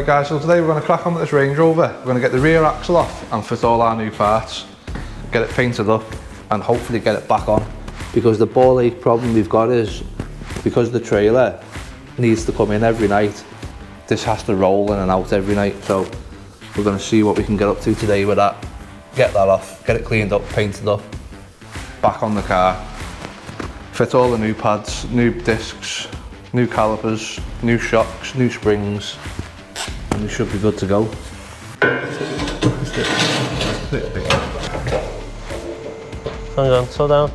Right guys, so today we're going to crack on with this Range Rover. We're going to get the rear axle off and fit all our new parts, get it painted up and hopefully get it back on. Because the ball ache problem we've got is, because the trailer needs to come in every night, this has to roll in and out every night. So we're going to see what we can get up to today with that. Get that off, get it cleaned up, painted up, back on the car, fit all the new pads, new discs, new calipers, new shocks, new springs, and we should be good to go. Hang on, slow down.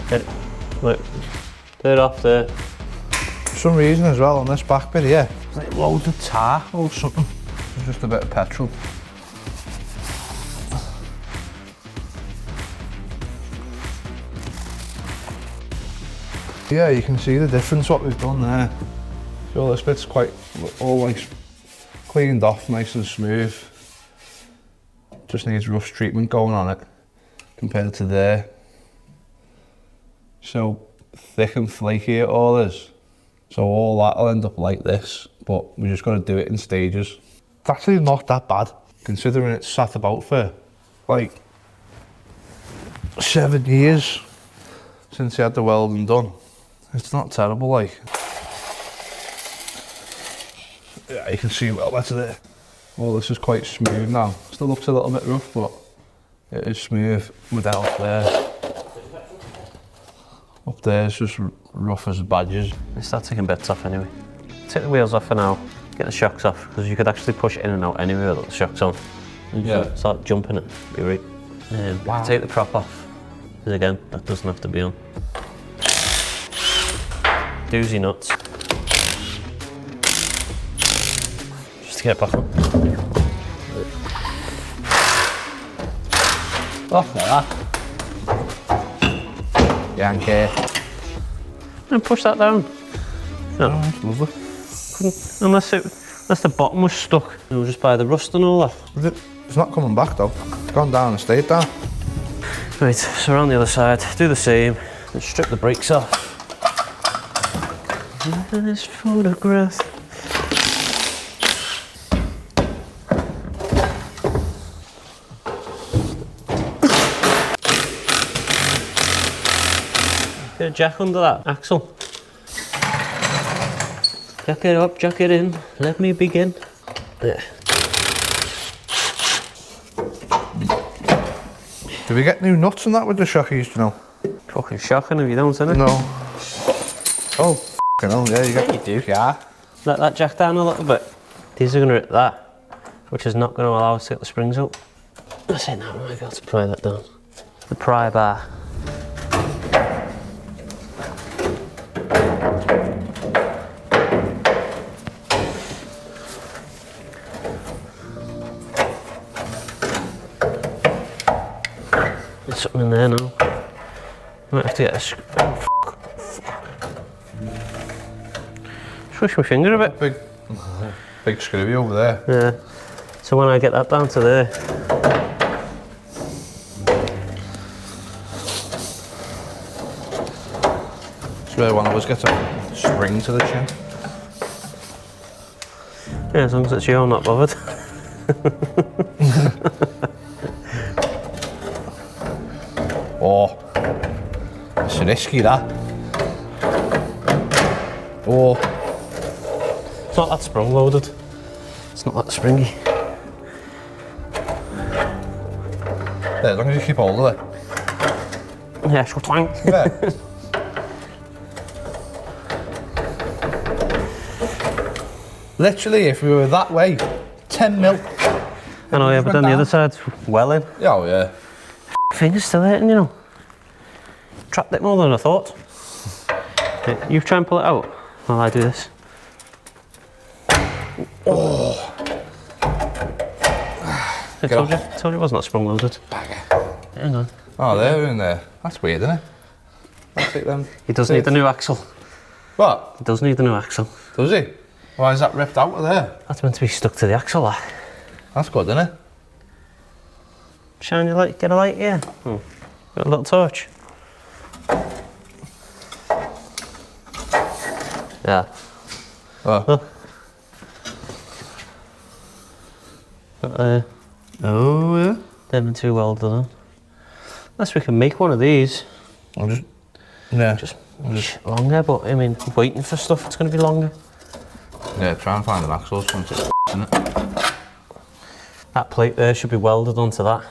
Get it. Look, do it off there. For some reason as well on this back bit here, it's like loads of tar or something. It's just a bit of petrol. Yeah, you can see the difference what we've done there. So this bit's quite all like cleaned off, nice and smooth. Just needs rust treatment going on it compared to there. So thick and flaky it all is. So all that'll end up like this, but we just got to do it in stages. It's actually not that bad, considering it's sat about for like 7 years since he had the welding done. It's not terrible, like. Yeah, you can see well better there. Oh, this is quite smooth now. Still looks a little bit rough, but it is smooth without there. Up there is just rough as badgers. They start taking bits off anyway. Take the wheels off for now, get the shocks off, because you could actually push it in and out anyway without the shocks on. And yeah. Start jumping it, be right. Wow. Take the prop off, because again, that doesn't have to be on. Doozy nuts. Just to get it back on. Look at that. Yankee. And push that down. No, oh, that's lovely. Unless the bottom was stuck. It was just by the rust and all that. It's not coming back though. It's gone down and stayed down. Right, so around the other side, do the same. And strip the brakes off. This photograph. Get a jack under that axle. Jack it up, jack it in. Let me begin. Yeah. Do we get new nuts and that with the shockies, you know? Fucking shocking if you don't, isn't it? No. Oh, f***ing hell, yeah, you Yeah, you do. Yeah. Let that jack down a little bit. These are going to hit that, which is not going to allow us to get the springs up. I say now, we might be able to pry that down. The pry bar. There's something in there now. Might have to get a swish my finger a bit. Big screwy over there. Yeah. So when I get that down to there. It's where one of us gets a spring to the chin. Yeah, as long as it's you, I'm not bothered. Oh, it's risky that. Oh. It's not that sprung loaded. It's not that springy. There, as long as you keep hold of it. Yeah, she'll twang. Yeah. Literally, if we were that way, 10 mil. I know, yeah, but then the other side's welling. Oh, yeah. Finger's still hurting, you know. Trapped it more than I thought. Yeah, you try and pull it out while I do this. Oh. I told you it wasn't that sprung loaded. Bagger. Hang on. Oh, they're in there. That's weird, isn't it? I'll take them. He does need the new axle. What? He does need the new axle. Does he? Why is that ripped out of there? That's meant to be stuck to the axle, that. That's good, isn't it? Shine your light, get a light here. Oh, got a little torch. Yeah. Oh. Oh. Got there. Oh yeah. Them and 2 welded on. Unless we can make one of these. I'll just, yeah. Just longer, but I mean, waiting for stuff, it's going to be longer. Yeah, try and find an axle or something, isn't it? That plate there should be welded onto that.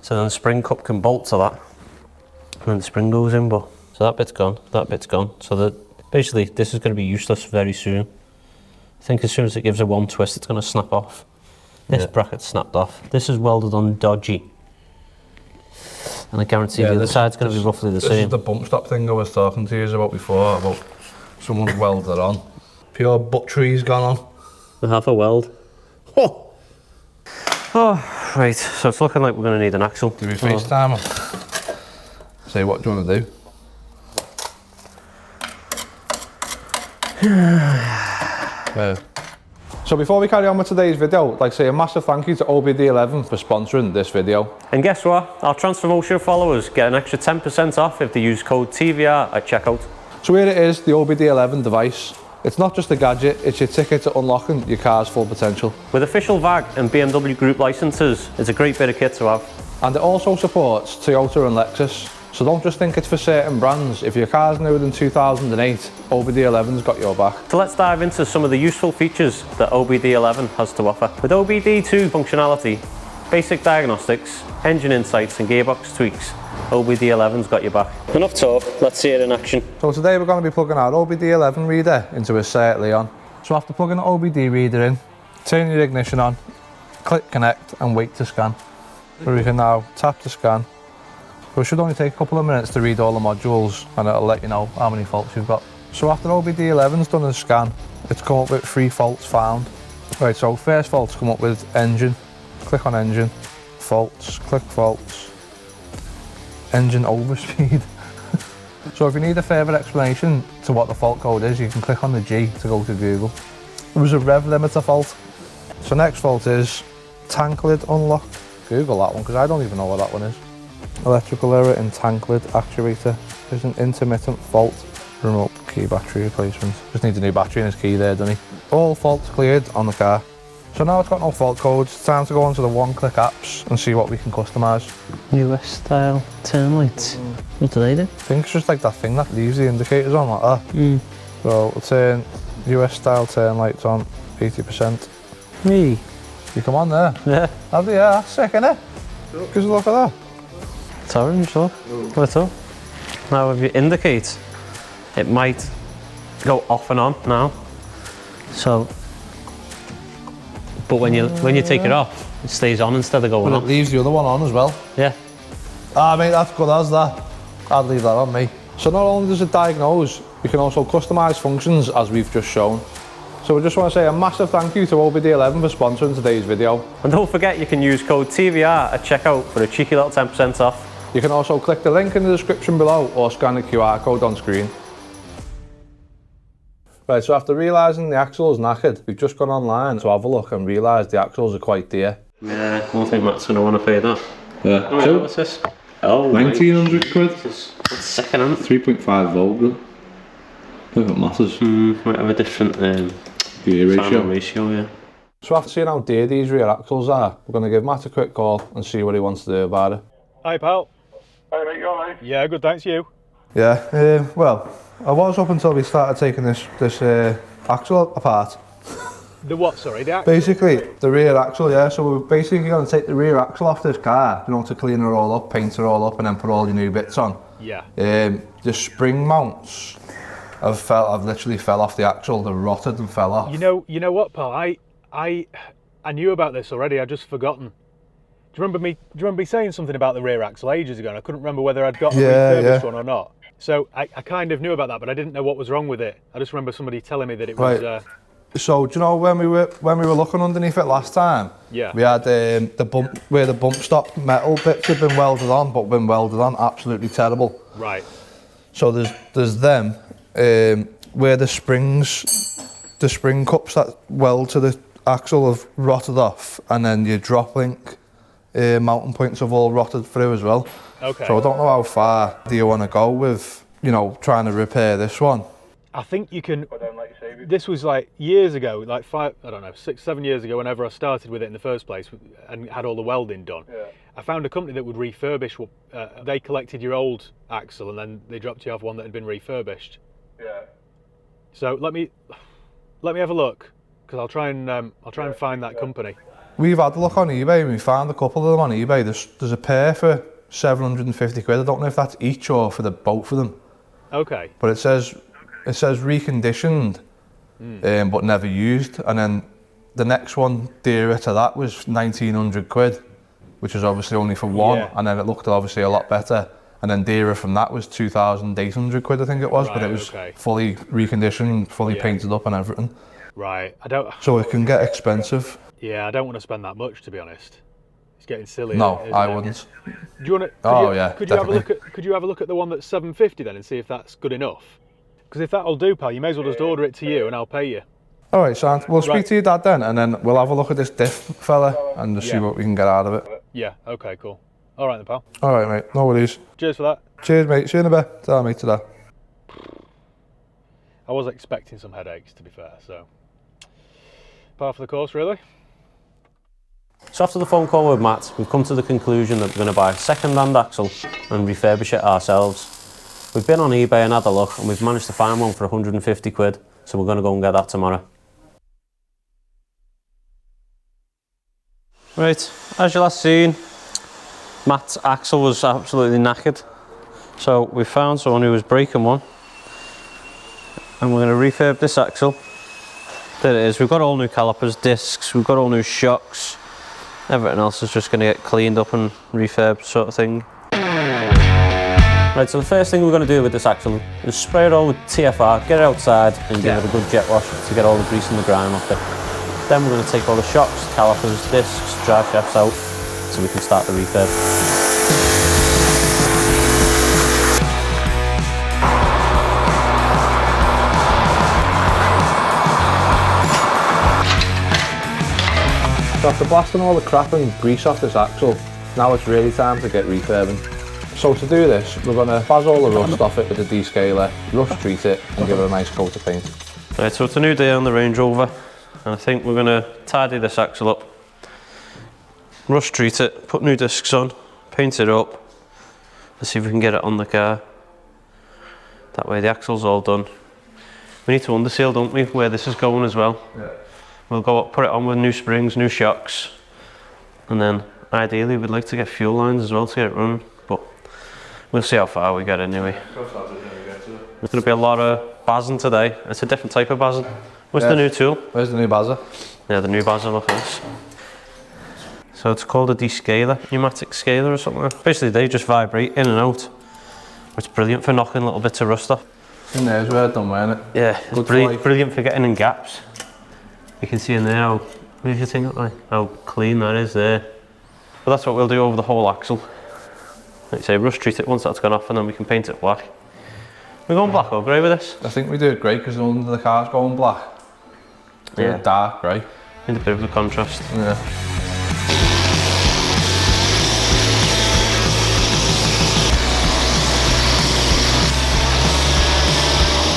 So then the spring cup can bolt to that. And then the spring goes in, but... So that bit's gone, that bit's gone. So that basically, this is going to be useless very soon. I think as soon as it gives it one twist, it's going to snap off. This bracket's snapped off. This is welded on dodgy. And I guarantee the other side's going to be roughly the same. This is the bump stop thing I was talking to you about before, about someone's welded on. Pure butchery's gone on. We have a weld. Oh! Oh, right, so it's looking like we're going to need an axle. Do we FaceTime him? Say what do you want to do? So before we carry on with today's video, I'd like to say a massive thank you to OBD11 for sponsoring this video. And guess what? Our Transformotion followers get an extra 10% off if they use code TVR at checkout. So here it is, the OBD11 device. It's not just a gadget, it's your ticket to unlocking your car's full potential. With official VAG and BMW Group licenses, it's a great bit of kit to have. And it also supports Toyota and Lexus. So don't just think it's for certain brands. If your car's newer than 2008, OBD11's got your back. So let's dive into some of the useful features that OBD11 has to offer. With OBD2 functionality, basic diagnostics, engine insights and gearbox tweaks, OBD11's got your back. Enough talk, let's see it in action. So today we're going to be plugging our OBD11 reader into a Seat Leon. So after plugging the OBD reader in, turn your ignition on, click connect and wait to scan. So we can now tap to scan. So it should only take a couple of minutes to read all the modules and it'll let you know how many faults you've got. So after OBD11's done a scan, it's come up with 3 faults found. Right, so first fault's come up with engine. Click on engine, faults, click faults, engine overspeed. So if you need a further explanation to what the fault code is, you can click on the G to go to Google. There was a rev limiter fault. So next fault is tank lid unlock. Google that one because I don't even know what that one is. Electrical error in tank lid actuator. There's an intermittent fault. Remote key battery replacement. Just needs a new battery in his key there, doesn't he? All faults cleared on the car. So now it's got no fault codes, it's time to go onto the one-click apps and see what we can customise. US style turn lights. What do they do? I think it's just like that thing that leaves the indicators on like that. So we'll turn US style turn lights on 80%. Me? You come on there. Yeah. Yeah, that's sick, innit? Because look at that. It's orange, look. What's up? Now if you indicate, it might go off and on now. So, but when you take it off, it stays on instead of going But off. it leaves the other one on as well. Yeah. Ah mate, that's good as that. I'd leave that on me. So not only does it diagnose, you can also customise functions as we've just shown. So we just want to say a massive thank you to OBD11 for sponsoring today's video. And don't forget you can use code TVR at checkout for a cheeky little 10% off. You can also click the link in the description below or scan the QR code on screen. Right, so after realising the axle is knackered, we've just gone online to have a look and realised the axles are quite dear. Yeah, I don't think Matt's going to want to pay that. Yeah. Oh, wait, what's this? Oh, 1900 quid. That's second hand. 3.5 volt. I think it matters. Might have a different gear ratio, yeah. So after seeing how dear these rear axles are, we're going to give Matt a quick call and see what he wants to do about it. Hi pal. Hey mate, you alright? Yeah, good, thanks, you? Yeah, well, I was up until we started taking this axle apart. The what, sorry? The axle? Basically, the rear axle, yeah. So we're basically going to take the rear axle off this car, you know, to clean it all up, paint it all up, and then put all your new bits on. Yeah. The spring mounts have literally fell off the axle. They're rotted and fell off. You know what, pal? I knew about this already. I'd just forgotten. Do you remember me saying something about the rear axle ages ago? And I couldn't remember whether I'd got a refurbished one or not. So I kind of knew about that, but I didn't know what was wrong with it. I just remember somebody telling me that it was. Right. So do you know when we were looking underneath it last time? Yeah. We had the bump where the bump stop metal bits had been welded on, but been welded on absolutely terrible. Right. So there's them where the spring cups that weld to the axle have rotted off, and then your drop link mounting points have all rotted through as well. Okay. So I don't know how far do you want to go with, you know, trying to repair this one. I think you can. This was like years ago, like 6, 7 years ago, whenever I started with it in the first place and had all the welding done. Yeah. I found a company that would refurbish. They collected your old axle and then they dropped you off one that had been refurbished. Yeah. So let me have a look, because I'll try and find that company. We've had a look on eBay and we found a couple of them on eBay. There's a pair for 750 quid. I don't know if that's each or for the both of them. Okay. But it says reconditioned, but never used. And then the next one dearer to that was 1900 quid, which was obviously only for one. Yeah. And then it looked obviously a lot better. And then dearer from that was 2,800 quid, I think it was. Right, but it was fully reconditioned, fully painted up and everything. Right. So it can get expensive. Yeah, I don't want to spend that much, to be honest. It's getting silly. No, I wouldn't. Do you want to? Could you have a look at the one that's 750 then and see if that's good enough? Because if that'll do, pal, you may as well just order it to you and I'll pay you. All right, Sant. We'll speak to your dad then, and then we'll have a look at this diff fella and just see what we can get out of it. Yeah. Okay. Cool. All right then, pal. All right, mate. No worries. Cheers for that. Cheers, mate. See you in a bit. Tell me to that. I was expecting some headaches, to be fair. So, par for the course, really. So after the phone call with Matt, we've come to the conclusion that we're going to buy a second-hand axle and refurbish it ourselves. We've been on eBay and had a look, and we've managed to find one for 150 quid, so we're going to go and get that tomorrow. Right, as you last seen, Matt's axle was absolutely knackered. So we found someone who was breaking one, and we're going to refurb this axle. There it is. We've got all new calipers, discs, we've got all new shocks. Everything else is just going to get cleaned up and refurbed, sort of thing. Right, so the first thing we're going to do with this axle is spray it all with TFR, get it outside and give it a good jet wash to get all the grease and the grime off it. Then we're going to take all the shocks, calipers, discs, drive shafts out so we can start the refurb. So after blasting all the crap and grease off this axle, now it's really time to get refurbing. So to do this, we're going to buzz all the rust off it with a descaler, rust treat it and give it a nice coat of paint. Right, so it's a new day on the Range Rover, and I think we're going to tidy this axle up, rust treat it, put new discs on, paint it up, and see if we can get it on the car. That way the axle's all done. We need to underseal, don't we, where this is going as well. Yeah. We'll go up, put it on with new springs, new shocks, and then ideally we'd like to get fuel lines as well to get it running, but we'll see how far we get anyway. There's going to be a lot of bazzing today. It's a different type of bazzing. What's the new tool? Where's the new bazzer? Yeah, the new bazzer, look at this. So it's called a descaler, pneumatic scaler or something. Basically they just vibrate in and out. It's brilliant for knocking little bits of rust off. In there's where done, weren't it? Yeah, it's brilliant for getting in gaps. You can see in there how, what do you think, how clean that is there. But that's what we'll do over the whole axle. Like I say, rust treat it once that's gone off and then we can paint it black. We're going black or grey with this? I think we do it grey because under the car's going black. Yeah. Dark grey. Need a bit of a contrast. Yeah.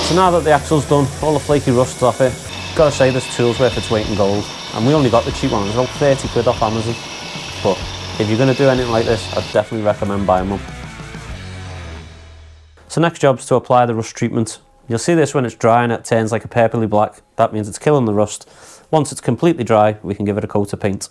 So now that the axle's done, all the flaky rust's off it, gotta say this tool's worth its weight in gold. And we only got the cheap one, it was about 30 quid off Amazon. But if you're gonna do anything like this, I'd definitely recommend buying one. So next job's to apply the rust treatment. You'll see this when it's dry and it turns like a purpley black. That means it's killing the rust. Once it's completely dry, we can give it a coat of paint.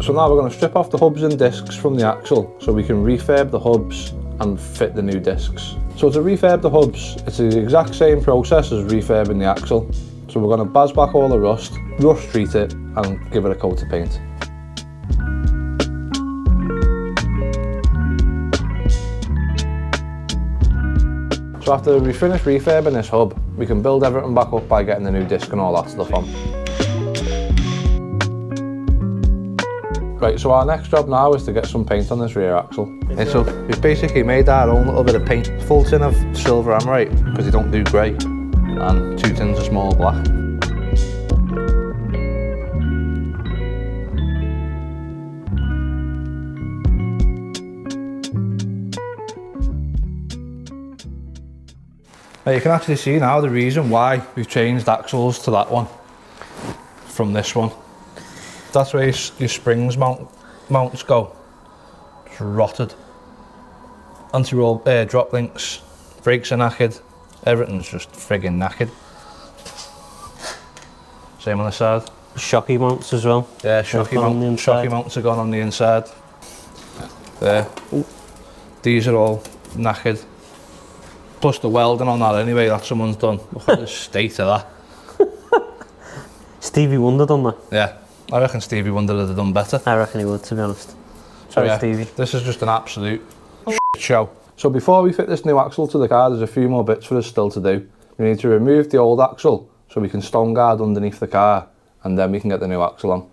So now we're going to strip off the hubs and discs from the axle so we can refurb the hubs and fit the new discs. So to refurb the hubs, it's the exact same process as refurbing the axle. So we're going to buzz back all the rust treat it and give it a coat of paint. So after we finish refurbing this hub, we can build everything back up by getting the new disc and all that stuff on. Right, so our next job now is to get some paint on this rear axle. And so we've basically made our own little bit of paint. Full tin of silver amorite, because they don't do grey, and 2 tins of small black. Now you can actually see now the reason why we've changed axles to that one from this one. That's where your springs mounts go. It's rotted. Anti-roll drop links, brakes are knackered, everything's just friggin' knackered. Same on the side. Shocky mounts as well. Yeah, shocky mounts are gone on the inside. There. Ooh. These are all knackered. Plus the welding on that anyway that someone's done. Look at the state of that. Stevie Wonder done that? Yeah, I reckon Stevie Wonder would have done better. I reckon he would, to be honest. So yeah, Stevie. this is just an absolute show. So before we fit this new axle to the car, there's a few more bits for us still to do. We need to remove the old axle so we can stone guard underneath the car, and then we can get the new axle on.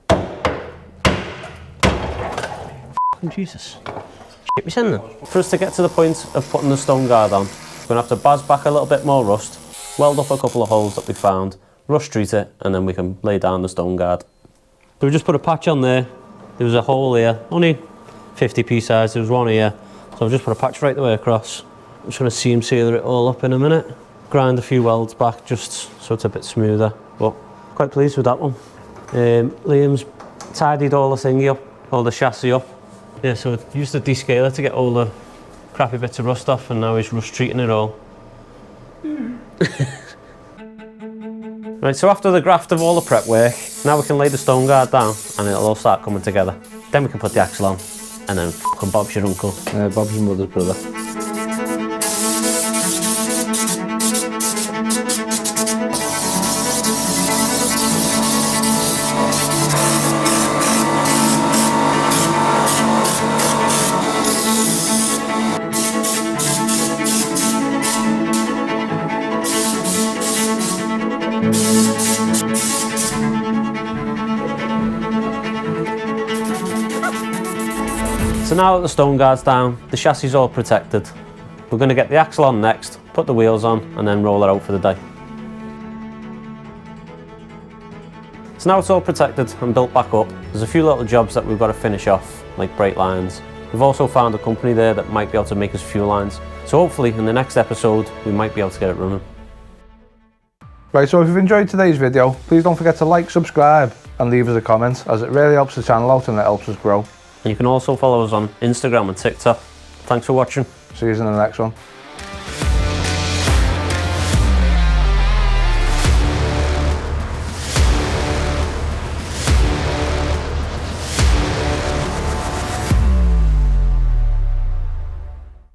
Jesus. Shit, we send them. For us to get to the point of putting the stone guard on, we're going to have to buzz back a little bit more rust, weld up a couple of holes that we found, rust treat it, and then we can lay down the stone guard. So we just put a patch on there. There was a hole here, only 50p size, there was one here. So I've just put a patch right the way across. I'm just going to seam sealer it all up in a minute. Grind a few welds back just so it's a bit smoother, but quite pleased with that one. Liam's tidied all the thingy up, all the chassis up. Yeah, so I used the descaler to get all the crappy bits of rust off, and now he's rust treating it all. Right, so after the graft of all the prep work, now we can lay the stone guard down and it'll all start coming together. Then we can put the axle on, and then f***ing Bob's your uncle. Bob's your mother's brother. So now that the stone guard's down, the chassis is all protected. We're going to get the axle on next, put the wheels on, and then roll it out for the day. So now it's all protected and built back up. There's a few little jobs that we've got to finish off, like brake lines. We've also found a company there that might be able to make us fuel lines. So hopefully in the next episode, we might be able to get it running. Right, so if you've enjoyed today's video, please don't forget to like, subscribe and leave us a comment, as it really helps the channel out and it helps us grow. And you can also follow us on Instagram and TikTok. Thanks for watching. See you in the next one.